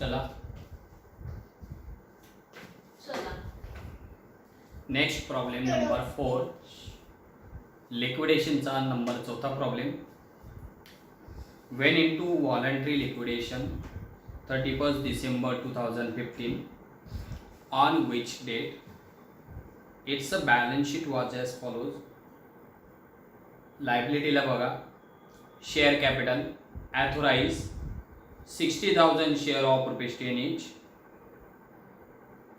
चला next problem number 4, लिक्विडेशनचा number 4था problem. Went into voluntary liquidation 31st December 2015 on which date its a balance sheet was as follows. लायबिलिटीला बघा, share capital authorise 60,000 share of ₹10 each.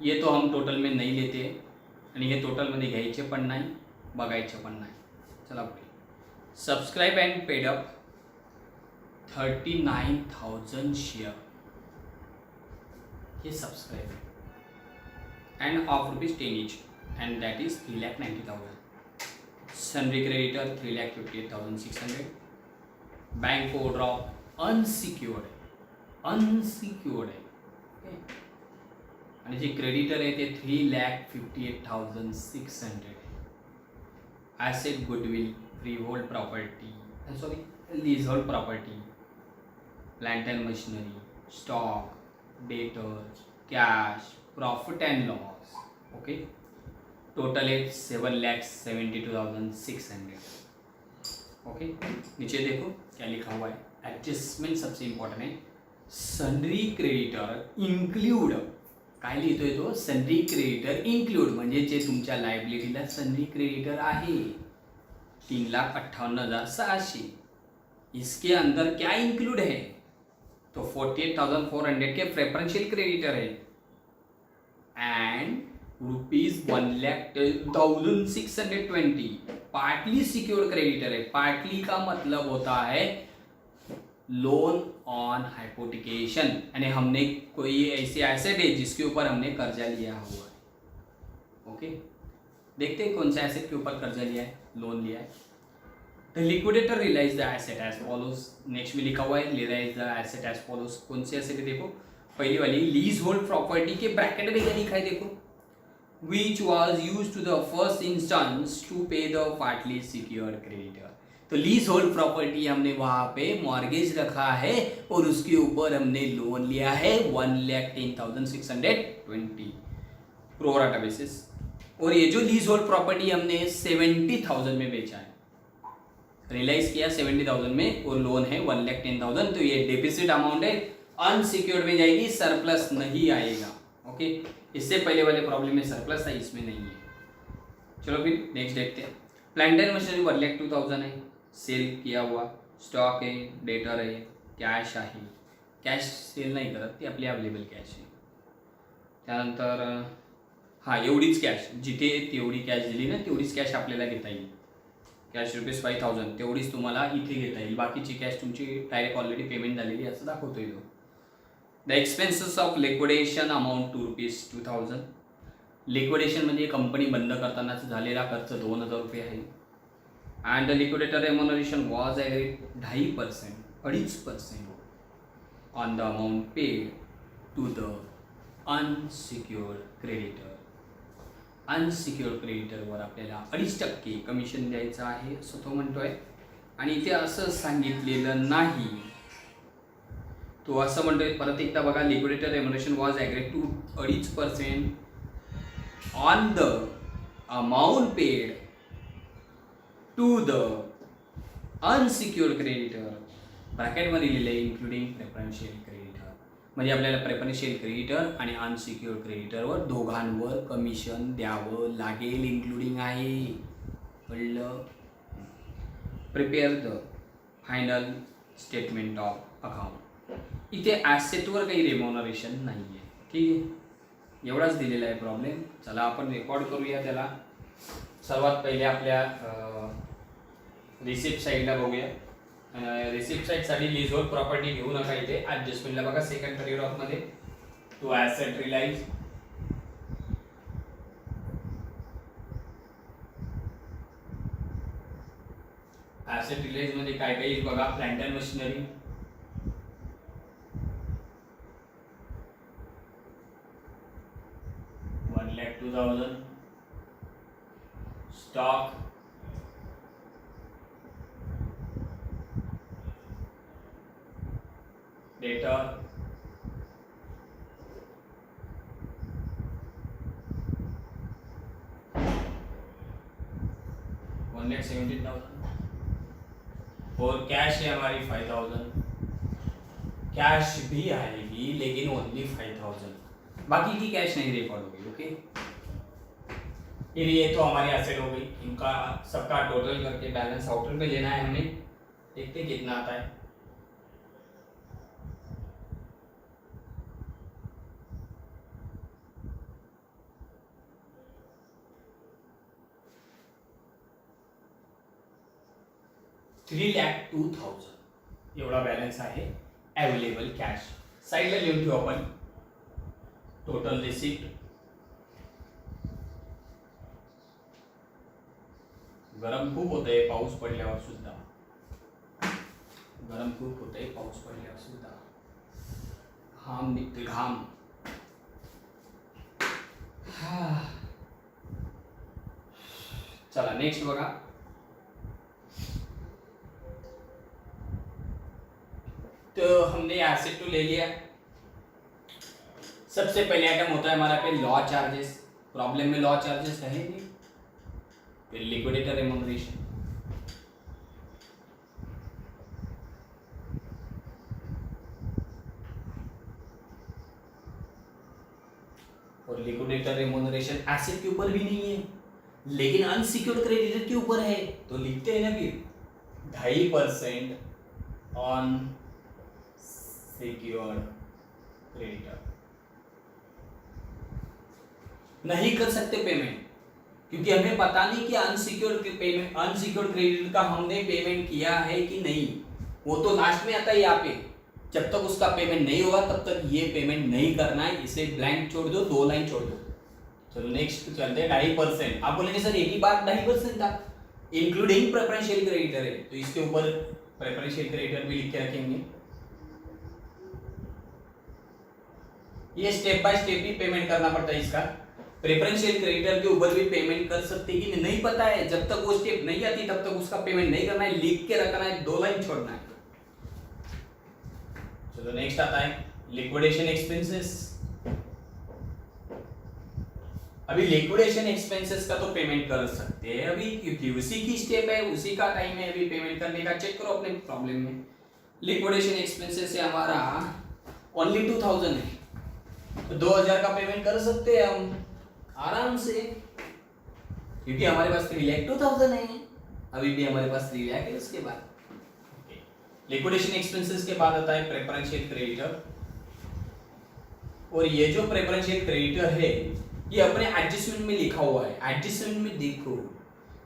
ये तो हम total में नहीं लेते आणि हे टोटलमध्ये घ्यायचे पण नाही, बघायचे पण नाही. चला पुढे. Subscribe and paid up 39,000 share, हे subscribe and of ₹10 each and that is 3,90,000. Sundry creditor 3,58,600. Bank overdraft unsecured आहे. ओके. आणि जे क्रेडिटर आहे ते 3,58,600 आहे. Asset goodwill, freehold property, leasehold property, plant and machinery, stock, debtors, cash, profit and loss. Okay. Total है 7,72,600. Okay. नीचे देखो क्या लिखा हुआ है, एडजस्टमेंट सबसे इंपॉर्टेंट है. सनरी क्रेडिटर इंक्लूड, काय लिहितोय तो, सनरी क्रेडिटर इंक्लूड म्हणजे जे तुमच्या लायबिलिटीला सनरी क्रेडिटर आहे 3,58,600, इसके अंदर क्या इंक्लूड है, तो 48,400 के प्रेफरेंशियल क्रेडिटर है एंड ₹1,10,620 पार्टली सिक्योर्ड क्रेडिटर है. पार्टली का मतलब होता है लोन ऑन हाइपोथिकेशन, यानी हमने कोई ऐसे एसेट है जिसके ऊपर हमने कर्जा लिया हुआ है. ओके. देखते हैं कौन सा एसेट के ऊपर कर्जा लिया है, लोन लिया है. The liquidator realise the asset as follows. Next में लिखा हुआ है realise the asset as follows. कौन से एसेट है, देखो पहली वाली लीज होल्ड प्रॉपर्टी के ब्रैकेट में क्या लिखा है, देखो, which was used to the first instance to pay the partly secured creditor. तो लीज होल्ड प्रॉपर्टी हमने वहां पे मॉर्गेज रखा है और उसके ऊपर हमने लोन लिया है 1,10,620 प्रोराटा बेसिस. और ये जो लीज होल्ड प्रॉपर्टी हमने 70,000 में बेचा है, रियलाइज किया 70,000 में और लोन है 1,10,000, तो ये डेफिसिट अमाउंट है, अनसिक्योर्ड में जाएगी, सरप्लस नहीं आएगा. ओके. इससे पहले वाले प्रॉब्लम में सरप्लस था, इसमें नहीं है. चलो फिर नेक्स्ट देखते हैं. प्लांट एंड मशीनरी 1,02,000 है, सेल किया हुआ. स्टॉक है, डेटर आहे, कॅश आहे. कॅश सेल नाही करत, ती आपली अवेलेबल कॅश आहे. त्यानंतर हां, एवढीच कॅश, जिथे तेवढी कॅश दिली ना तेवढीच कॅश आपल्याला घेता येईल. कॅश ₹5,000 तेवढीच तुम्हाला इथे घेता येईल. बाकीची कॅश तुमची डायरेक्ट ऑलरेडी पेमेंट झालेली असं दाखवतोय तो. The expenses of liquidation amount to ₹2,000. Liquidation म्हणजे कंपनी बंद करतानाचा झालेला खर्च ₹2,000 आहे. And the liquidator remuneration was agreed 2.5% on the amount paid to the unsecured creditor. Unsecured क्रेडिटरवर आपल्याला 2.5% कमिशन द्यायचं आहे असं तो म्हणतोय. आणि इथे असं सांगितलेलं नाही, तो असं म्हणतोय. परत एकदा बघा, liquidator remuneration was agreed to 2.5% on the amount paid to the unsecured creditor. ब्रॅकेटमध्ये लिहिलं आहे इन्क्लुडिंग प्रेफरन्शियल क्रेडिटर, म्हणजे आपल्याला प्रेफरन्शियल क्रेडिटर आणि अनसिक्युअर्ड क्रेडिटरवर दोघांवर कमिशन द्यावं लागेल, इन्क्लुडिंग आहे. कळलं. Prepare the final statement of account. इथे ॲसेटवर काही रेम्युनरेशन नाही आहे. ठीक आहे, एवढाच दिलेला आहे प्रॉब्लेम. चला आपण रेकॉर्ड करूया त्याला. सर्वात पहिले आपल्या रिसिप्ट साईडला बघूया. रिसिप्ट साईडसाठी लीज होल्ड प्रॉपर्टी घेऊ नका. इथे ॲडजस्टमेंटला बघा, सेकंड पॅरेग्राफमध्ये टू ॲसेट रिलाइज. ॲसेट रिलाइजमध्ये काय काय येईल बघा. Plant and machinery 1,02,000. Stock debtor 17,000 और कैश है हमारी 5,000। कैश भी आएगी लेकिन ओनली 5,000, बाकी की कैश नहीं रिकॉर्ड होगी। ओके, ये तो हमारी एसेट हो गई। इनका सबका टोटल करके बैलेंस आउटर में लेना है हमें। देखते कितना आता है। $3,02,000 एवढा बॅलन्स आहे अवेलेबल कॅश। साईडला लिहून ठेवू आपण टोटल रिसिप्ट। गरम खूप होतंय पाऊस पडल्यावर सुद्धा, गरम खूप होतंय पाऊस पडल्यावर सुद्धा, घाम निघते घाम। चला नेक्स्ट बघा। तो हमने एसेट टू ले लिया। सबसे पहले आइटम होता है हमारा पे लॉ चार्जेस। प्रॉब्लम में लॉ चार्जेस है नहीं, फिर लिक्विडेटर रेम्यूनरेशन। और लिक्विडेटर रेम्यूनरेशन एसेट के ऊपर भी नहीं है लेकिन अनसिक्योर्ड क्रेडिटर के ऊपर है, तो लिखते हैं ना फिर 2.5% ऑन सिक्योर्ड क्रेडिटर। नहीं कर सकते पेमेंट क्योंकि हमें पता नहीं कि अनसिक्योर्ड पेमेंट, अनसिक्योर्ड क्रेडिटर का हमने पेमेंट किया है कि नहीं। वो तो लास्ट में आता है यहाँ पे। जब तक उसका पेमेंट नहीं होगा तब तक ये पेमेंट नहीं करना है, इसे ब्लैंक छोड़ दो, 2 लाइन छोड़ दो। चलो नेक्स्ट चलते हैं 2.5%। आप बोलेंगे सर एक ही बात 2.5% था, इंक्लूडिंग प्रेफरेंशियल क्रेडिटर है, तो इसके ऊपर प्रेफरेंशियल क्रेडिटर भी लिख के रखेंगे। ये step by step he payment करना पड़ता है इसका। प्रेफरेंशियल क्रेडिटर के ऊपर भी पेमेंट कर सकते कि नहीं पता है, जब तक वो स्टेप नहीं आती तब तक उसका पेमेंट नहीं करना है, लिख के रखना है, 2 लाइन छोड़ना है। चलो नेक्स्ट आता है लिक्विडेशन एक्सपेंसेस। अभी लिक्विडेशन एक्सपेंसेस का तो पेमेंट कर सकते हैं अभी, क्योंकि उसी की स्टेप है, उसी का टाइम है अभी पेमेंट करने का। चेक करो अपने प्रॉब्लम में। लिक्विडेशन एक्सपेंसेस से हमारा ओनली 2,000 है, तो 2,000 का पेमेंट कर सकते हैं हम आराम से, क्योंकि हमारे पास 3,02,000 है। अभी भी हमारे पास 3 लाख है। उसके बाद लिक्विडेशन एक्सपेंसेस के बाद आता है प्रेफरेंशियल क्रेडिटर। और ये जो प्रेफरेंशियल क्रेडिटर है ये अपने एडजस्टमेंट में लिखा हुआ है। एडजस्टमेंट में देखो,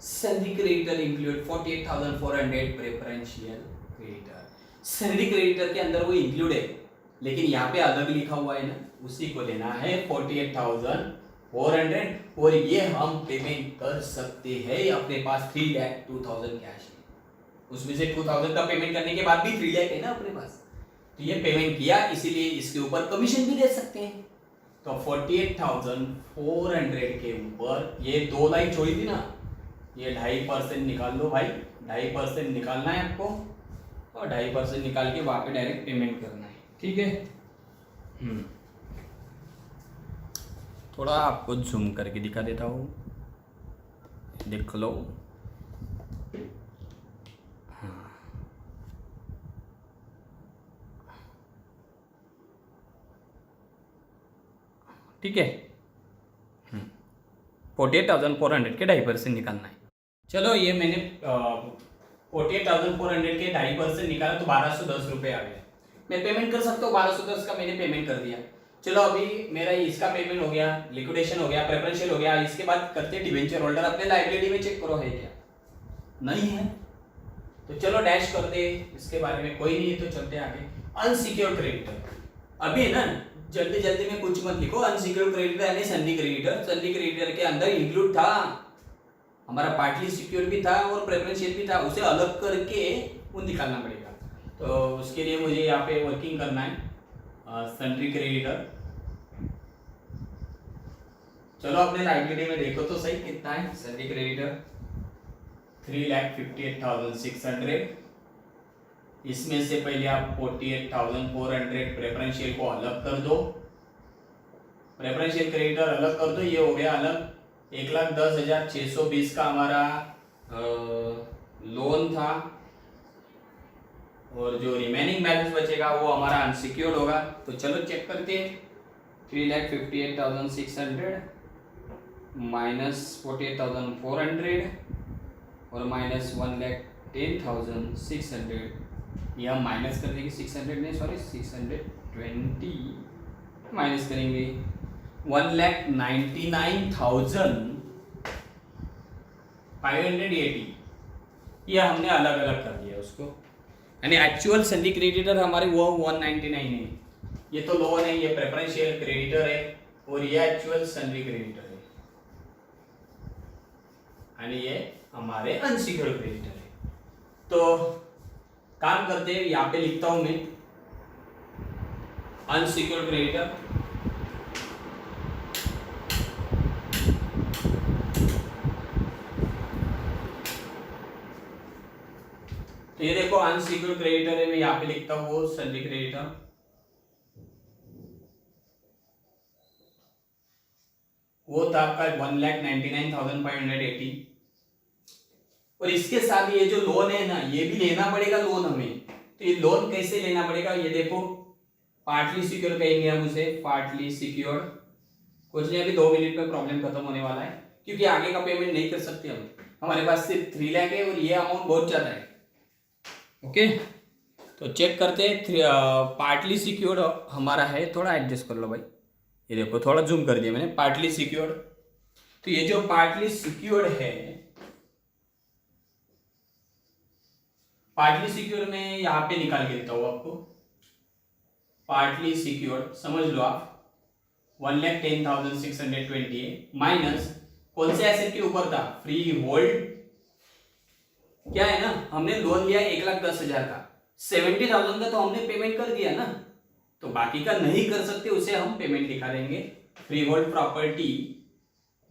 salary creditor include 48,400 preferential creditor. Salary creditor के अंदर वो इंक्लूड है, लेकिन यहाँ पे अलग लिखा हुआ है ना, उसी को लेना है 48,400। और ये हम पेमेंट कर सकते हैं। अपने पास 3,02,000 कैश है, उसमें से 2,000 का पेमेंट करने के बाद भी 3 लाख है ना अपने पास, तो ये पेमेंट किया, इसीलिए इसके ऊपर कमीशन भी दे सकते हैं। तो 48,400 के ऊपर ये 2 लाइन छोड़ी थी ना, ये 2.5% निकाल लो भाई। 2.5% निकालना है आपको और 2.5% निकाल के वहां पे डायरेक्ट पेमेंट करना है। ठीक है। थोड़ा आपको जूम करके दिखा देता हूँ, देख लो। हाँ, ठीक है। 48,400 के 2.5% निकालना है। चलो ये मैंने 48,400 के 2.5% निकाला तो 1,210 रुपये आ गया। मैं पेमेंट कर सकता हूँ, 1,210 का मैंने पेमेंट कर दिया। चलो अभी मेरा इसका पेमेंट हो गया, लिक्विडेशन हो गया, प्रेफरेंशियल हो गया। इसके बाद करते डिवेंचर होल्डर। अपने लाइब्रेरी में चेक करो है क्या, नहीं है तो चलो डैश कर दे, इसके बारे में कोई नहीं है तो चलते आगे। Unsecured creditor. अभी है ना, जल्दी जल्दी में कुछ मत लिखो। अनसिक्योर्ड क्रेडिटर यानी सन्नी क्रेडिटर। सन्नी क्रेडिटर के अंदर इंक्लूड था हमारा पार्टली सिक्योर भी था और प्रेफरेंशियल भी था, उसे अलग करके वो निकालना पड़ेगा। तो उसके लिए मुझे यहाँ पे वर्किंग करना है सन्नी क्रेडिटर। चलो अपने लाइब्रेरी में देखो तो सही कितना है सन्नी क्रेडिटर। 3,58,600। इसमें से पहले आप 48,400 प्रेफरेंशियल को अलग कर दो, प्रेफरेंशियल क्रेडिटर अलग कर दो, ये हो गया अलग। 1,10,620 का हमारा लोन था और जो रिमेनिंग बैलेंस बचेगा वो हमारा अनसिक्योर्ड होगा। तो चलो चेक करते हैं। 3,58,600 माइनस 48,400 और माइनस 1,10,600, ये हम माइनस कर देंगे 600 नहीं सॉरी 620 माइनस करेंगे 1,99,580, ये हमने अलग अलग कर दिया उसको, यानी एक्चुअल सैलरी क्रेडिटर हमारे वो 199 है। ये तो लोन है, ये प्रेफरेंशियल क्रेडिटर है और ये एक्चुअल सैलरी क्रेडिटर है, यानी ये हमारे अनसिक्योर्ड क्रेडिटर है। तो काम करते हैं, यहाँ पे लिखता हूं मैं अनसिक्योर्ड क्रेडिटर। तो ये देखो अनसिक्योर्ड क्रेडिटर है, मैं यहाँ पे लिखता हूँ वो सैलरी क्रेडिटर। वो था आपका 1,99,580 और इसके साथ ये जो लोन है ना, ये भी लेना पड़ेगा लोन हमें। तो ये लोन कैसे लेना पड़ेगा, ये देखो पार्टली सिक्योर कहेंगे हम उसे, पार्टली सिक्योर्ड। कुछ नहीं, अभी 2 मिनट में प्रॉब्लम खत्म होने वाला है, क्योंकि आगे का पेमेंट नहीं कर सकते हम, हमारे पास सिर्फ 3 लाख है और ये अमाउंट बहुत ज्यादा है। ओके, तो चेक करते हैं। पार्टली सिक्योर्ड हमारा है, थोड़ा एडजस्ट कर लो भाई, ये देखो थोड़ा जूम कर दिया मैंने, पार्टली सिक्योर्ड। तो ये जो पार्टली सिक्योर्ड है, पार्टली सिक्योर्ड में यहां पे निकाल के देता हूं आपको। पार्टली सिक्योर्ड समझ लो आप 1,10,620 माइनस कौन से एसेट के ऊपर था, फ्री होल्ड। क्या है ना, हमने लोन लिया 1,10,000 का, 70,000 का तो हमने पेमेंट कर दिया ना, तो बाकी का नहीं कर सकते, उसे हम पेमेंट दिखा देंगे। फ्री होल्ड प्रॉपर्टी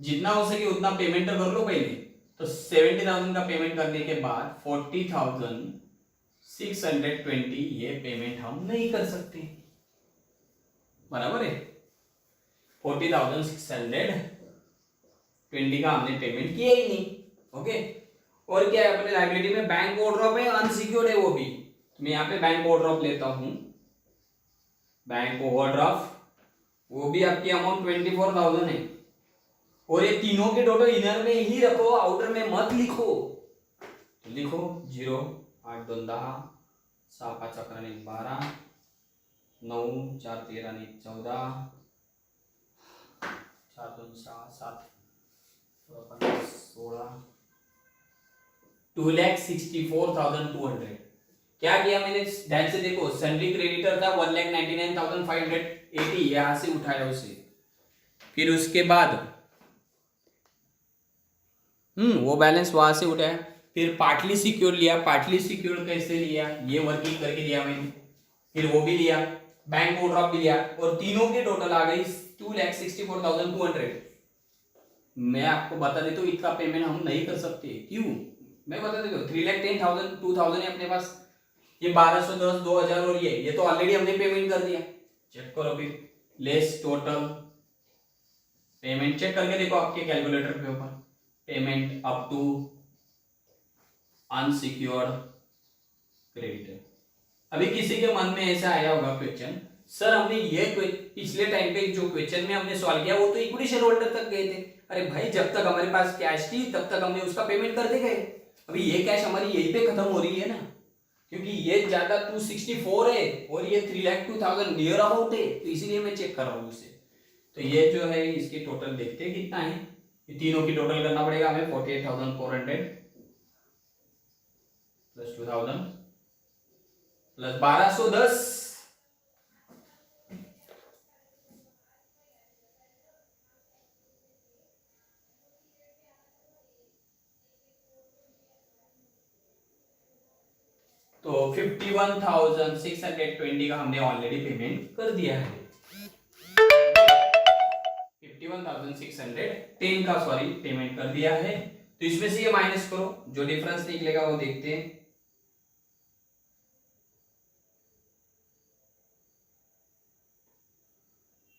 जितना हो सके उतना पेमेंट कर लो पहले। तो 70,000 का पेमेंट करने के बाद 40,620 ये पेमेंट हम नहीं कर सकते, बराबर है। 40,620 का हमने पेमेंट किया ही नहीं। ओके, और क्या है अपने लायबिलिटी में, बैंक ओवरड्राफ्ट है, अनसिक्योर्ड है वो भी। तो मैं यहाँ पे बैंक ओवरड्राफ्ट लेता हूं, बैंक ओवरड्राफ्ट, वो भी आपकी अमाउंट 24,000 है। और ये तीनों के टोटल इनर में ही रखो, आउटर में मत लिखो। तो लिखो 0, 8 2 10, 6 5 11 12, 9 4 13 14, 4 2 6 7 16, 2,64,200। क्या किया मैंने, ध्यान से देखो, सैलरी क्रेडिटर था 1,99,580, यहां से उठाया उसे, फिर उसके बाद वो बैलेंस वहां से उठाया, फिर पार्टली सिक्योर लिया। पार्टली सिक्योर कैसे लिया, ये वर्किंग करके लिया मैंने, फिर वो भी लिया, बैंक ओवरड्राफ्ट भी लिया, और तीनों के टोटल आ गई 2,64,200। मैं आपको बता देता हूँ इतना पेमेंट हम नहीं कर सकते, क्यों मैं बता देता हूँ। 3,10,000 है अपने पास, ये 1,210 2,000 और ये तो ऑलरेडी हमने पेमेंट कर दिया। चेक करो फिर, लेस टोटल पेमेंट, चेक करके देखो आपके कैलकुलेटर के ऊपर, payment up to unsecured creditor. अभी किसी के मन में ऐसा आया होगा क्वेश्चन, सर हमने ये पिछले टाइम पे जो क्वेश्चन में हमने सॉल्व किया वो तो इक्विटी शेयर होल्डर तक गए थे। अरे भाई, जब तक हमारे पास कैश थी तब तक हमने उसका पेमेंट करते गए, अभी ये कैश हमारी यहीं पे खत्म हो रही है ना, क्योंकि ये ज्यादा 264 है और ये 3,02,000 नियर अबाउट है, तो इसीलिए मैं चेक कर रहा हूँ उसे। तो ये जो है इसके टोटल देखते हैं कितना है, ये तीनों की टोटल करना पड़ेगा हमें, 48,400 प्लस 2,000 प्लस 1,210, तो 51,620 का हमने ऑलरेडी पेमेंट कर दिया है। 51,610 का सॉरी पेमेंट कर दिया है। तो इसमें से ये माइनस करो, जो डिफरेंस निकलेगा वो देखते हैं।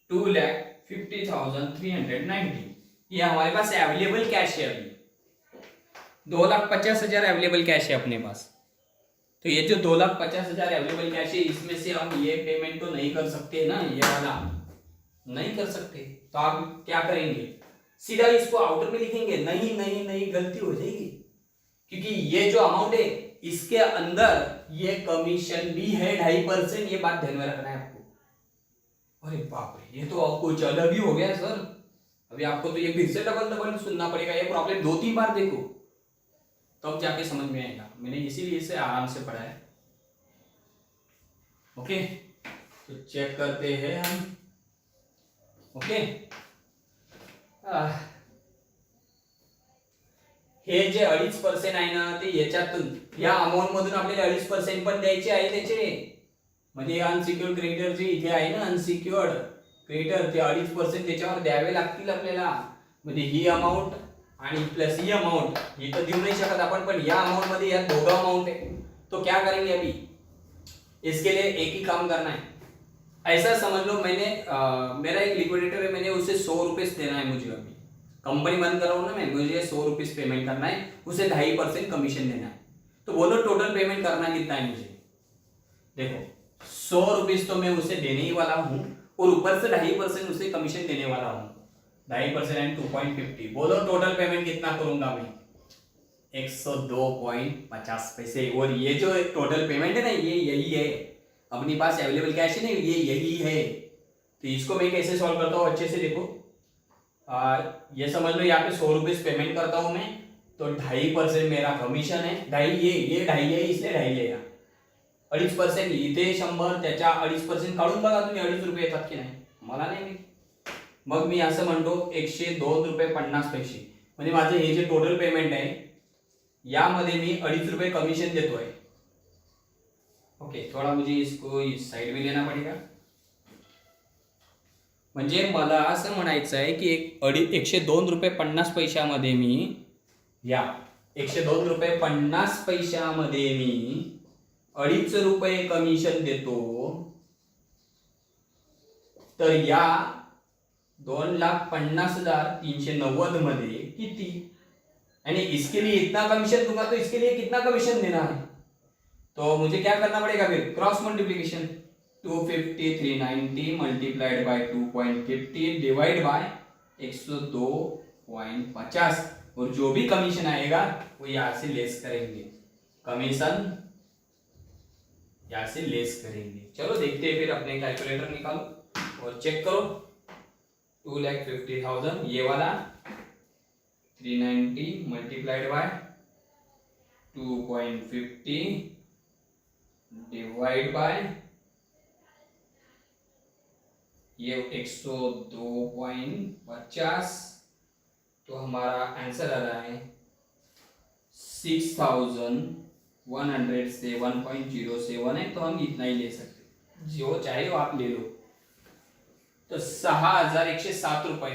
$2,50,390, ये हमारे पास अवेलेबल कैश है अभी। 2,50,000 अवेलेबल कैश है अपने पास। तो ये जो 2,50,000 अवेलेबल कैश है, इसमें से हम ये पेमेंट तो नहीं कर सकते ना, ये वाला नहीं कर सकते। तो आप क्या करेंगे, सीधा इसको आउटर में लिखेंगे। नहीं नहीं नहीं, गलती हो जाएगी, क्योंकि ये जो अमाउंट है इसके अंदर ये कमीशन भी है 2.5%। ये बात ध्यान में रखना है आपको। अरे बाप रे, ये तो कुछ अलग ही हो गया सर। अभी आपको तो ये फिर से डबल डबल सुनना पड़ेगा, ये प्रॉब्लम 2-3 बार देखो तब तो जाके समझ में आएगा। मैंने इसीलिए इसे आराम से पढ़ा है। ओके, तो चेक करते हैं हम। ओके, हे जे 2.5% आहे ना, ते याच्यातून या अमाऊंट मधून आपल्याला 2.5% पण द्यायचे आहे त्याचे। म्हणजे अनसिक्युअर्ड क्रेडिटर जे इथे आहे ना, अनसिक्युअर्ड क्रेडिटर, ते 2.5% त्याच्यावर द्यावे लागतील आपल्याला। म्हणजे ही अमाऊंट आणि प्लस ही अमाऊंट ही तो देऊ नहीं शकत अपन, पण या अमाउंट मध्ये या दोनों अमाउंट है। तो क्या करेंगे अभी, इसके लिए एक ही काम करना है। ऐसा समझ लो, मैंने मेरा एक लिक्विडेटर है, मैंने उसे 100 रुपीज देना है मुझे। अभी कंपनी बंद कर रहा हूं ना मैं, मुझे 100 रुपीज पेमेंट करना है, उसे 2.5% कमीशन देना है। तो बोलो टोटल पेमेंट करना कितना है मुझे। देखो 100 रुपीज तो मैं उसे देने ही वाला हूं, और ऊपर से 2.5% उसे कमीशन देने वाला हूं। 2.5% एंड 2.50, बोलो टोटल पेमेंट कितना करूंगा मैं, 102.50 पैसे। और ये जो टोटल पेमेंट है ना, ये यही है अपने पास अवेलेबल कैश है ना, ये यही है। तो इसको मैं कैसे सॉल्व करता हूँ अच्छे से देखो। ये समझ लो यहाँ पे 100 रुपीज पेमेंट करता हूँ मैं, तो 2.5% मेरा कमिशन है। 2.5 ये 2.5 है, इसलिए 2.5 लेगा। 2.5% इथे 100, त्याच्या 2.5% काढून बघा तुम्ही 2.5 रुपये येतात की नाही, मला नाही माहिती। मग मी असं म्हणतो 102.50 पैसे, म्हणजे माझे हे जे टोटल पेमेंट आहे यामध्ये मी 2.5 रुपये कमीशन देतोय। ओके, थोड़ा मुझे इसको इस साइड में लेना पड़ेगा। म्हणजे मला असं म्हणायचं आहे की 102 रुपये 50 पैशामध्ये मी, या 102 रुपये 50 पैशामध्ये मी 2.5 रुपये कमीशन देतो। तर या 2,50,390 मध्ये किती, यानी इसके लिए इतना कमीशन दूंगा तो इसके लिए कितना कमीशन देना है। तो मुझे क्या करना पड़ेगा फिर, cross multiplication. 250 390 multiplied by 2.50 divide by 102.50, और जो भी कमीशन आएगा वो यहाँ से लेस करेंगे, कमीशन यहाँ से लेस करेंगे। चलो देखते हैं फिर, अपने कैलकुलेटर निकालो और चेक करो। 2,50,000 ये वाला, 390 मल्टीप्लाइड बाय 2.50 डिवाइड बाय ये 102.50, तो हमारा आंसर आ रहा है 6,107.07 है। तो हम इतना ही ले सकते, जो चाहे वो आप ले लो। तो 6,107 रुपए,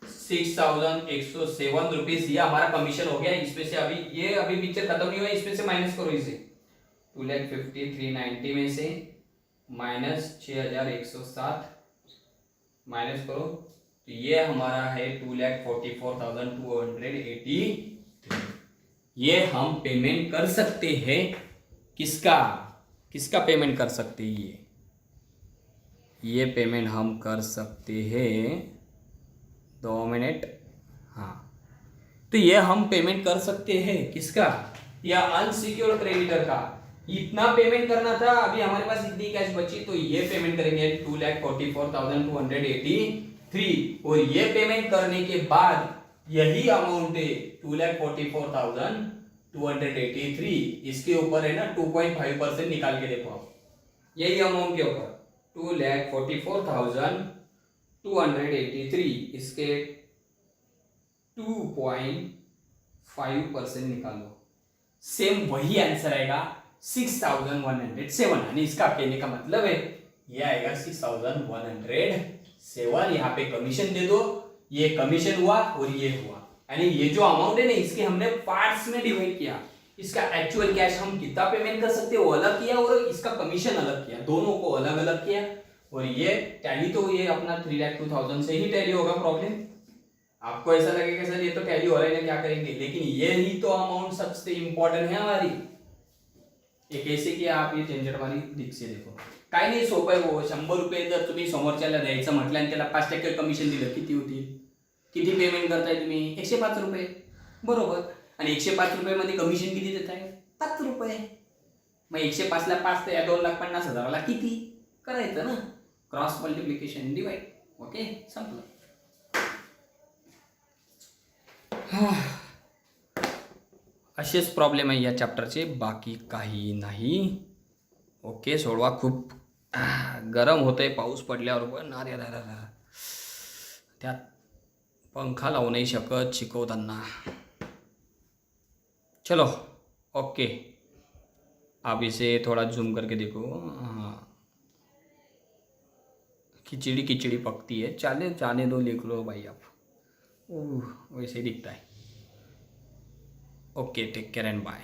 6,107 रुपीज, ये हमारा कमीशन हो गया। इसमें से अभी पिक्चर खत्म नहीं हुआ, इसमें से माइनस करो इसे। 2,50,390 में से माइनस 6,107 माइनस करो, तो ये हमारा है 2,44,283। ये हम पेमेंट कर सकते हैं। किसका पेमेंट कर सकते हैं, ये पेमेंट हम कर सकते हैं। 2 मिनट, हाँ, तो ये हम पेमेंट कर सकते हैं किसका, या अनसिक्योर्ड क्रेडिटर का। इतना पेमेंट करना था, अभी हमारे पास इतनी कैश बची, तो ये पेमेंट करेंगे 2,44,283। और ये पेमेंट करने के बाद यही अमाउंट है 2,44,283, इसके ऊपर है ना 2.5% निकाल के देखो आप, यही अमाउंट के ऊपर 2,44,283, इसके 2.5% निकालो, सेम वही आंसर आएगा 6,107। आणि इसका कहने का मतलब है ये आएगा 6,107। यहाँ पे कमीशन दे दो, ये कमीशन हुआ और ये हुआ, यानी ये जो अमाउंट है ना, इसके हमने पार्ट्स में डिवाइड किया। इसका एक्चुअल कैश हम कितना पेमेंट कर सकते हैं वो अलग किया, और इसका कमीशन अलग किया, दोनों को अलग अलग किया। और ये टैली तो ये अपना 3,02,000 से ही टैली होगा प्रॉब्लम। आपको ऐसा लगेगा सर ये तो टैली हो रहा है ना, क्या करेंगे, लेकिन ये ही तो अमाउंट सबसे इंपॉर्टेंट है हमारी। एक ऐसे की आप ये झंझट वाली दिख से देखो, काय नाही, सोपं आहे हो। 100 रुपये जर तुम्ही समोरच्याला द्यायचं म्हटलं आणि त्याला 5% कमिशन दिलं, किती होतील? किती पेमेंट करताय तुम्ही? 105 रुपये, बरोबर। आणि 105 रुपये कमिशन किती देत आहे? 5 रुपये। मग 105ला 5 तर या 2,50,000ला किती करायचं ना, क्रॉस मल्टिप्लिकेशन डिवाइड, ओके, संपलं। असेच प्रॉब्लेम आहे या चॅप्टरचे, बाकी काही नाही। ओके, सोडवा। खूप गरम होतंय पाऊस पडल्यावर पण, अरे त्यात पंखा लावू नाही शकत शिकवताना। चलो ओके, आप इसे थोड़ा जूम करके देखो। हाँ, खिचड़ी खिचड़ी पकती है, चले जाने दो, लिख लो भाई आप। वैसे ही दिखता है। Okay, take care and bye.